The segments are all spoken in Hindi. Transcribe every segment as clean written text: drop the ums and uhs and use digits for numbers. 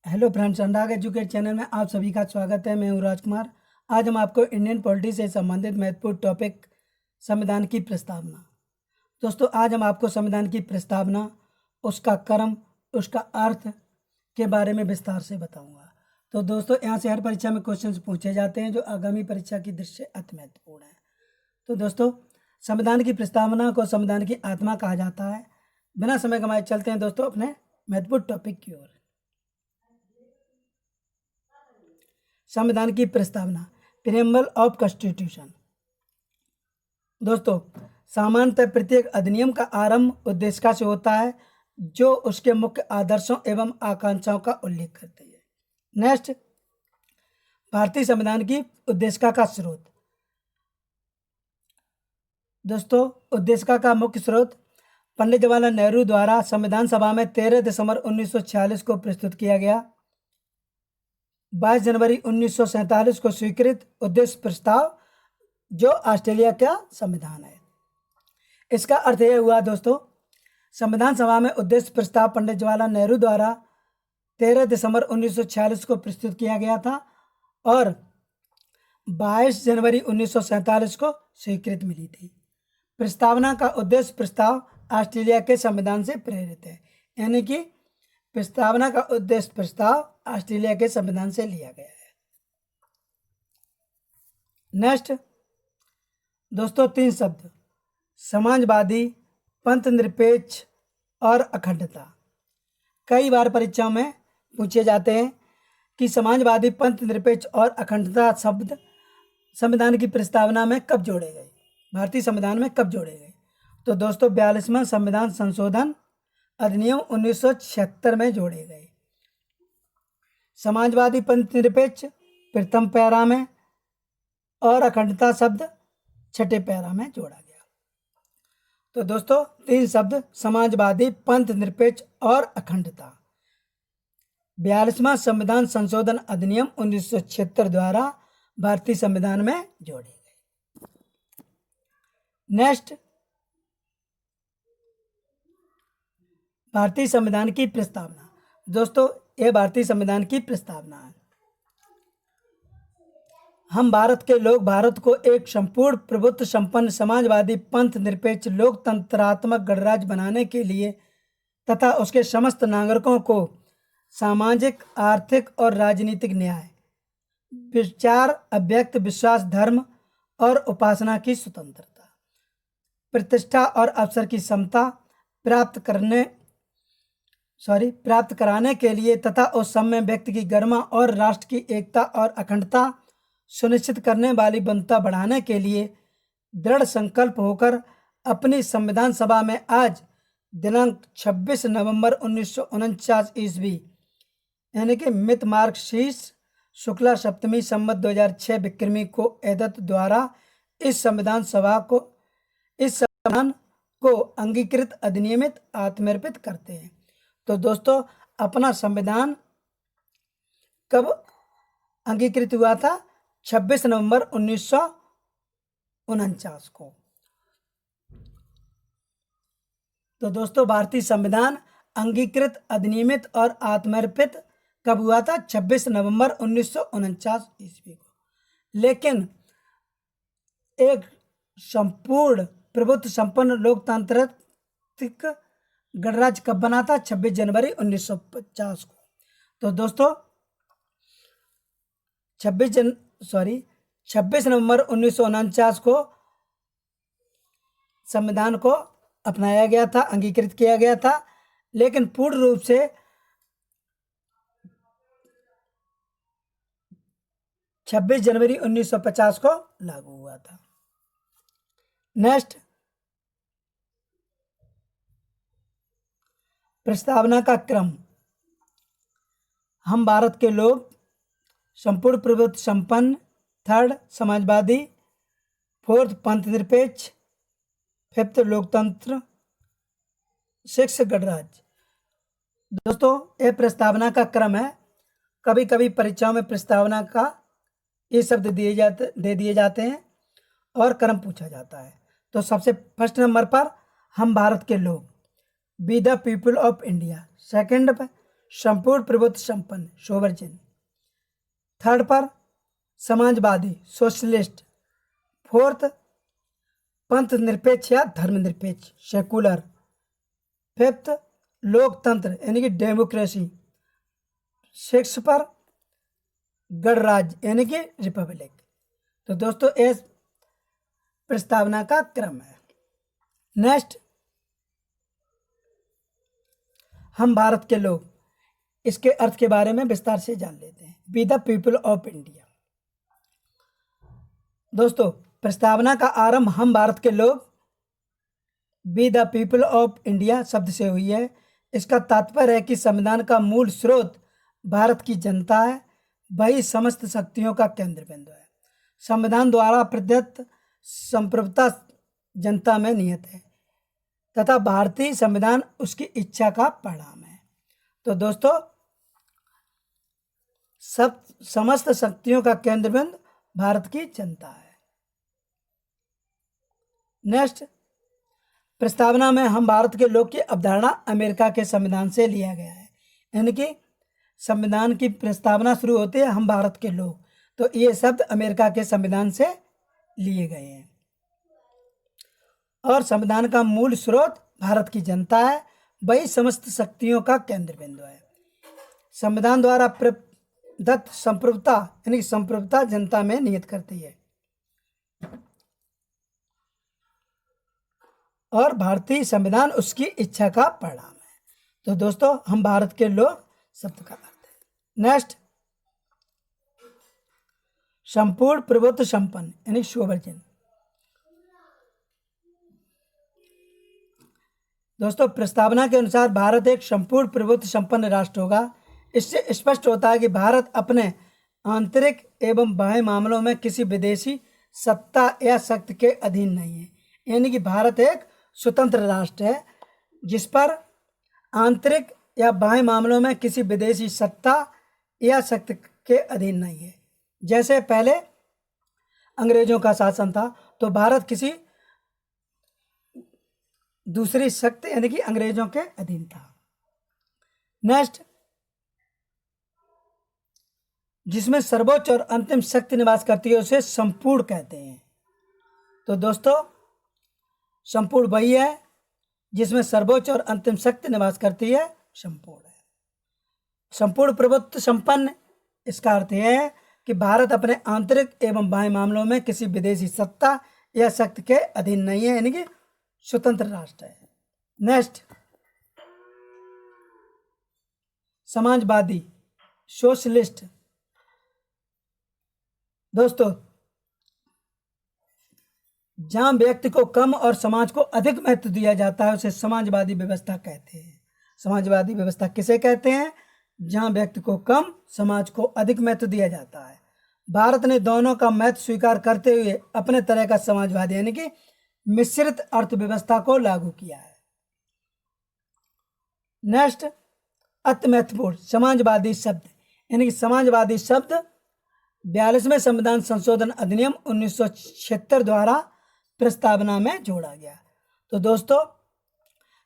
हेलो फ्रेंड्स, अनुराग एजुकेट चैनल में आप सभी का स्वागत है। मैं हूँ राजकुमार। आज हम आपको इंडियन पॉलिटी से संबंधित महत्वपूर्ण टॉपिक संविधान की प्रस्तावना। दोस्तों, आज हम आपको संविधान की प्रस्तावना, उसका क्रम, उसका अर्थ के बारे में विस्तार से बताऊंगा। तो दोस्तों, यहाँ से हर परीक्षा में क्वेश्चंस पूछे जाते हैं जो आगामी परीक्षा की दृष्टि से अति महत्वपूर्ण है। तो दोस्तों, संविधान की प्रस्तावना को संविधान की आत्मा कहा जाता है। बिना समय गंवाए चलते हैं दोस्तों अपने महत्वपूर्ण टॉपिक की ओर। संविधान की प्रस्तावना, प्रीएम्बल ऑफ कॉन्स्टिट्यूशन। दोस्तों, सामान्यतः प्रत्येक अधिनियम का आरंभ उद्देशिका से होता है जो उसके मुख्य आदर्शों एवं आकांक्षाओं का उल्लेख करती है। नेक्स्ट, भारतीय संविधान की उद्देशिका का स्रोत। दोस्तों, उद्देशिका का मुख्य स्रोत पंडित जवाहरलाल नेहरू द्वारा संविधान सभा में 13 दिसंबर 1946 को प्रस्तुत किया गया 22 जनवरी 1947 को स्वीकृत उद्देश्य प्रस्ताव जो ऑस्ट्रेलिया का संविधान है। इसका अर्थ यह हुआ दोस्तों, संविधान सभा में उद्देश्य प्रस्ताव पंडित जवाहरलाल नेहरू द्वारा 13 दिसंबर 1946 को प्रस्तुत किया गया था और 22 जनवरी 1947 को स्वीकृति मिली थी। प्रस्तावना का उद्देश्य प्रस्ताव ऑस्ट्रेलिया के संविधान से प्रेरित है, यानी कि प्रस्तावना का उद्देश्य प्रस्ताव ऑस्ट्रेलिया के संविधान से लिया गया है। नेक्स्ट दोस्तों, 3 शब्द, समाजवादी, पंथ निरपेक्ष और अखंडता। कई बार परीक्षाओं में पूछे जाते हैं कि समाजवादी, पंथ निरपेक्ष और अखंडता शब्द संविधान की प्रस्तावना में कब जोड़े गए, भारतीय संविधान में कब जोड़े गए। तो दोस्तों, 42वां संविधान संशोधन अधिनियम 1976 में जोड़े गए। समाजवादी, पंथ निरपेक्ष प्रथम पैरा में और अखंडता शब्द छठे पैरा में जोड़ा गया। तो दोस्तों, 3 शब्द, समाजवादी, पंथ निरपेक्ष और अखंडता, 42वां संविधान संशोधन अधिनियम 1976 द्वारा भारतीय संविधान में जोड़े गए। नेक्स्ट, भारतीय संविधान की प्रस्तावना। दोस्तों, यह भारतीय संविधान की प्रस्तावना है। हम भारत के लोग भारत को एक संपूर्ण प्रभुत्व संपन्न समाजवादी, पंथ निरपेक्ष, लोकतंत्रात्मक गणराज्य बनाने के लिए तथा उसके समस्त नागरिकों को सामाजिक, आर्थिक और राजनीतिक न्याय, विचार, अभिव्यक्ति, विश्वास, धर्म और उपासना की स्वतंत्रता, प्रतिष्ठा और अवसर की समता प्राप्त कराने के लिए तथा उस समय व्यक्ति की गरिमा और राष्ट्र की एकता और अखंडता सुनिश्चित करने वाली बंधुता बढ़ाने के लिए दृढ़ संकल्प होकर अपनी संविधान सभा में आज दिनांक 26 नवंबर 1949 ईस्वी, यानी कि मित मार्गशीर्ष शुक्ला सप्तमी संवत 2006 विक्रमी को एदत द्वारा इस संविधान को अंगीकृत, अधिनियमित, आत्मर्पित करते हैं। तो दोस्तों, अपना संविधान कब अंगीकृत हुआ था? 26 नवंबर 1949 को। तो दोस्तों, भारतीय संविधान अंगीकृत, अधिनियमित और आत्मर्पित कब हुआ था? 26 नवंबर 1949 ईस्वी को। लेकिन एक संपूर्ण प्रभुत्व संपन्न लोकतांत्रिक गणराज्य कब बना था? 26 जनवरी 1950 को। तो दोस्तों, 26 नवंबर 1949 को संविधान को अपनाया गया था, अंगीकृत किया गया था, लेकिन पूर्ण रूप से 26 जनवरी 1950 को लागू हुआ था। नेक्स्ट, प्रस्तावना का क्रम। हम भारत के लोग संपूर्ण प्रभुत्व संपन्न, 3rd समाजवादी, 4th पंथ निरपेक्ष, 5th लोकतंत्र, 6th गणराज्य। दोस्तों, यह प्रस्तावना का क्रम है। कभी कभी परीक्षाओं में प्रस्तावना का ये शब्द दे दिए जाते हैं और क्रम पूछा जाता है। तो सबसे फर्स्ट नंबर पर हम भारत के लोग, be the people of India. Second पे संपूर्ण प्रभुत्व संपन्न सोवर्जिन। थर्ड पर समाजवादी सोशलिस्ट। फोर्थ पंथ निरपेक्ष या धर्मनिरपेक्ष सेकुलर। फिफ्थ लोकतंत्र यानी कि डेमोक्रेसी। सिक्स पर गणराज्य यानी कि रिपब्लिक। तो दोस्तों इस प्रस्तावना का क्रम है। नेक्स्ट हम भारत के लोग, इसके अर्थ के बारे में विस्तार से जान लेते हैं। Be the people of India. दोस्तों प्रस्तावना का आरंभ हम भारत के लोग be the people of India शब्द से हुई है। इसका तात्पर्य है कि संविधान का मूल स्रोत भारत की जनता है, वही समस्त शक्तियों का केंद्र बिंदु है। संविधान द्वारा प्रदत्त संप्रभुता जनता में निहित है तथा भारतीय संविधान उसकी इच्छा का परिणाम है। तो दोस्तों सब समस्त शक्तियों का केंद्र बिंदु भारत की जनता है। नेक्स्ट प्रस्तावना में हम भारत के लोग की अवधारणा अमेरिका के संविधान से लिया गया है। यानी कि संविधान की प्रस्तावना शुरू होती है हम भारत के लोग, तो ये शब्द अमेरिका के संविधान से लिए गए हैं। और संविधान का मूल स्रोत भारत की जनता है, वही समस्त शक्तियों का केंद्र बिंदु है। संविधान द्वारा प्रदत्त संप्रभुता यानी कि संप्रभुता जनता में निहित करती है और भारतीय संविधान उसकी इच्छा का परिणाम है। तो दोस्तों हम भारत के लोग शब्द का अर्थ है। नेक्स्ट संपूर्ण प्रभुत्व संपन्न यानी सोवर्जिन। दोस्तों प्रस्तावना के अनुसार भारत एक संपूर्ण प्रभुत्व संपन्न राष्ट्र होगा। इससे स्पष्ट होता है कि भारत अपने आंतरिक एवं बाह्य मामलों में किसी विदेशी सत्ता या शक्ति के अधीन नहीं है। यानी कि भारत एक स्वतंत्र राष्ट्र है जिस पर आंतरिक या बाह्य मामलों में किसी विदेशी सत्ता या शक्ति के अधीन नहीं है। जैसे पहले अंग्रेजों का शासन था तो भारत किसी दूसरी शक्ति यानी कि अंग्रेजों के अधीन था। नेक्स्ट जिसमें सर्वोच्च और अंतिम शक्ति निवास करती है उसे संपूर्ण कहते हैं। तो दोस्तों संपूर्ण वही है जिसमें सर्वोच्च और अंतिम शक्ति निवास करती है, संपूर्ण है। संपूर्ण प्रभुत्व संपन्न इसका अर्थ यह है कि भारत अपने आंतरिक एवं बाह्य मामलों में किसी विदेशी सत्ता या शक्ति के अधीन नहीं है, यानी कि स्वतंत्र राष्ट्र है। Next Samajwadi socialist. दोस्तों जहां व्यक्ति को कम और समाज को अधिक महत्व दिया जाता है उसे समाजवादी व्यवस्था कहते हैं। समाजवादी व्यवस्था किसे कहते हैं? जहां व्यक्ति को कम समाज को अधिक महत्व दिया जाता है। भारत ने दोनों का महत्व स्वीकार करते हुए अपने तरह का समाजवादी यानी कि मिश्रित अर्थव्यवस्था को लागू किया है। नेक्स्ट अति महत्वपूर्ण समाजवादी शब्द यानी कि समाजवादी शब्द 42वें संविधान संशोधन अधिनियम 1976 द्वारा प्रस्तावना में जोड़ा गया। तो दोस्तों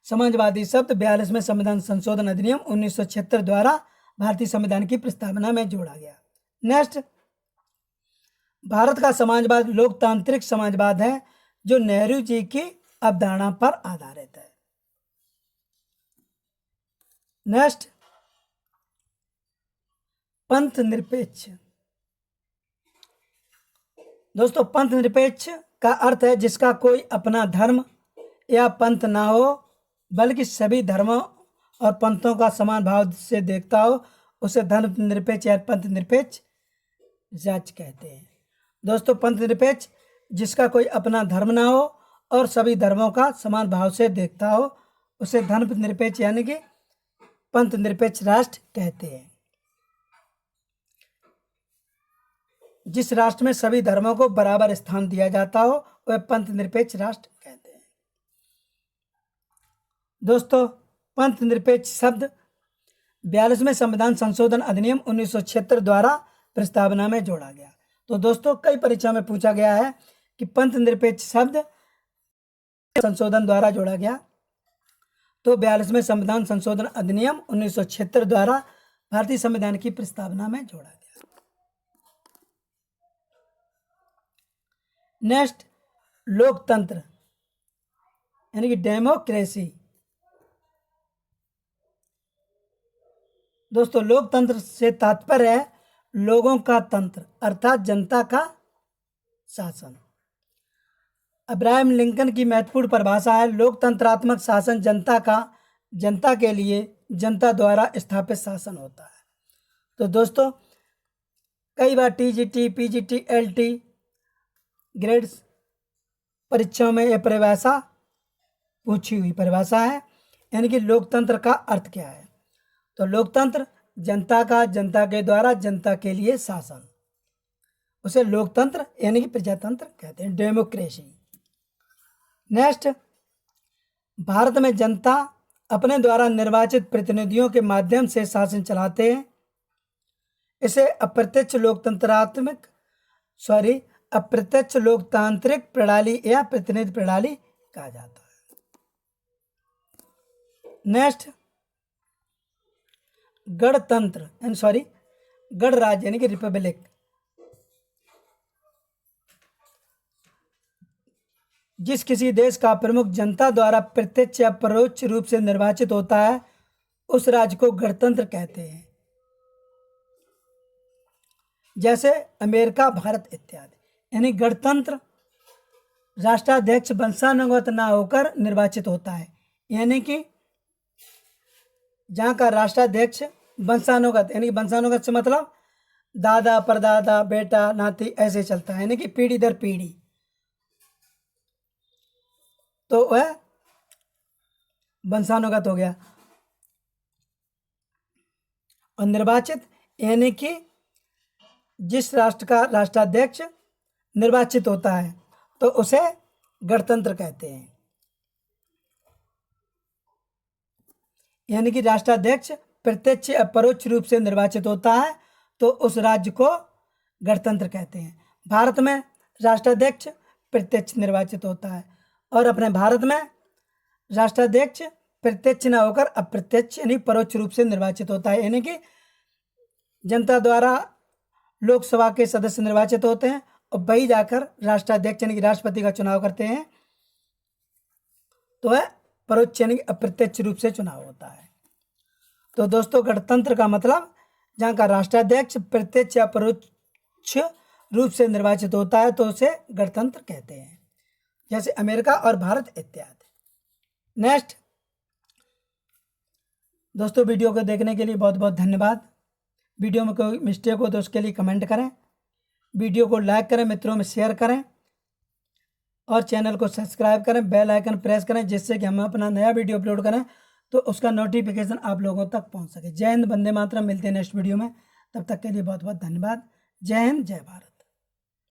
समाजवादी शब्द 42वें संविधान संशोधन अधिनियम 1976 द्वारा भारतीय संविधान की प्रस्तावना में जोड़ा गया। नेक्स्ट भारत का समाजवाद लोकतांत्रिक समाजवाद है जो नेहरू जी की अवधारणा पर आधारित है। नेक्स्ट पंथ निरपेक्ष। दोस्तों पंथ निरपेक्ष का अर्थ है जिसका कोई अपना धर्म या पंथ ना हो बल्कि सभी धर्मों और पंथों का समान भाव से देखता हो, उसे धर्म निरपेक्ष या पंथ निरपेक्ष जाति कहते हैं। दोस्तों पंथ निरपेक्ष जिसका कोई अपना धर्म ना हो और सभी धर्मों का समान भाव से देखता हो, उसे धर्म निरपेक्ष यानी कि पंथ निरपेक्ष राष्ट्र कहते हैं। जिस राष्ट्र में सभी धर्मों को बराबर स्थान दिया जाता हो वह पंथ निरपेक्ष राष्ट्र कहते हैं। दोस्तों पंथ निरपेक्ष शब्द 42वें संविधान संशोधन अधिनियम 1976 द्वारा प्रस्तावना में जोड़ा गया। तो दोस्तों कई परीक्षा में पूछा गया है कि पंथ निरपेक्ष शब्द संशोधन द्वारा जोड़ा गया। तो 42वें संविधान संशोधन अधिनियम 1976 द्वारा भारतीय संविधान की प्रस्तावना में जोड़ा गया। नेक्स्ट, लोकतंत्र यानी कि डेमोक्रेसी। दोस्तों, लोकतंत्र से तात्पर्य है लोगों का तंत्र अर्थात जनता का शासन। अब्राहम लिंकन की महत्वपूर्ण परिभाषा है लोकतंत्रात्मक शासन जनता के लिए जनता द्वारा स्थापित शासन होता है। तो दोस्तों, कई बार टीजीटी, पीजीटी, एलटी ग्रेड्स परीक्षाओं में यह परिभाषा पूछी हुई परिभाषा है, यानी कि लोकतंत्र का अर्थ क्या है। तो लोकतंत्र जनता का जनता के द्वारा जनता के लिए शासन, उसे लोकतंत्र यानी कि प्रजातंत्र कहते हैं, डेमोक्रेसी। नेक्स्ट, भारत में जनता अपने द्वारा निर्वाचित प्रतिनिधियों के माध्यम से शासन चलाते हैं। इसे अप्रत्यक्ष लोकतांत्रिक प्रणाली या प्रतिनिधि प्रणाली कहा जाता है। नेक्स्ट, गणराज्य यानी कि रिपब्लिक। जिस किसी देश का प्रमुख जनता द्वारा प्रत्यक्ष या परोक्ष रूप से निर्वाचित होता है उस राज्य को गणतंत्र कहते हैं, जैसे अमेरिका, भारत इत्यादि। यानी गणतंत्र राष्ट्राध्यक्ष वंशानुगत ना होकर निर्वाचित होता है, यानी कि जहाँ का राष्ट्राध्यक्ष वंशानुगत, यानी वंशानुगत से मतलब दादा परदादा बेटा नाती ऐसे चलता है, यानी कि पीढ़ी दर पीढ़ी, तो वह वंशानुगत हो गया। और निर्वाचित यानी कि जिस राष्ट्र का राष्ट्राध्यक्ष निर्वाचित होता है तो उसे गणतंत्र कहते हैं, यानी कि राष्ट्राध्यक्ष प्रत्यक्ष या परोक्ष रूप से निर्वाचित होता है तो उस राज्य को गणतंत्र कहते हैं। भारत में राष्ट्राध्यक्ष प्रत्यक्ष निर्वाचित होता है और अपने भारत में राष्ट्राध्यक्ष प्रत्यक्ष न होकर अप्रत्यक्ष यानी परोक्ष रूप से निर्वाचित होता है, यानी कि जनता द्वारा लोकसभा के सदस्य निर्वाचित होते हैं और वही जाकर राष्ट्राध्यक्ष यानी कि राष्ट्रपति का चुनाव करते हैं, तो वह परोक्ष यानी अप्रत्यक्ष रूप से चुनाव होता है। तो दोस्तों, गणतंत्र का मतलब जहाँ का राष्ट्राध्यक्ष प्रत्यक्ष या परोक्ष रूप से निर्वाचित होता है तो उसे गणतंत्र कहते हैं, जैसे अमेरिका और भारत इत्यादि। नेक्स्ट, दोस्तों वीडियो को देखने के लिए बहुत बहुत धन्यवाद। वीडियो में कोई मिस्टेक हो तो उसके लिए कमेंट करें, वीडियो को लाइक करें, मित्रों में शेयर करें और चैनल को सब्सक्राइब करें, बेल आइकन प्रेस करें, जिससे कि हम अपना नया वीडियो अपलोड करें तो उसका नोटिफिकेशन आप लोगों तक पहुंच सके। जय हिंद, वंदे मातरम। मिलते हैं नेक्स्ट वीडियो में, तब तक के लिए बहुत बहुत धन्यवाद। जय हिंद, जय भारत।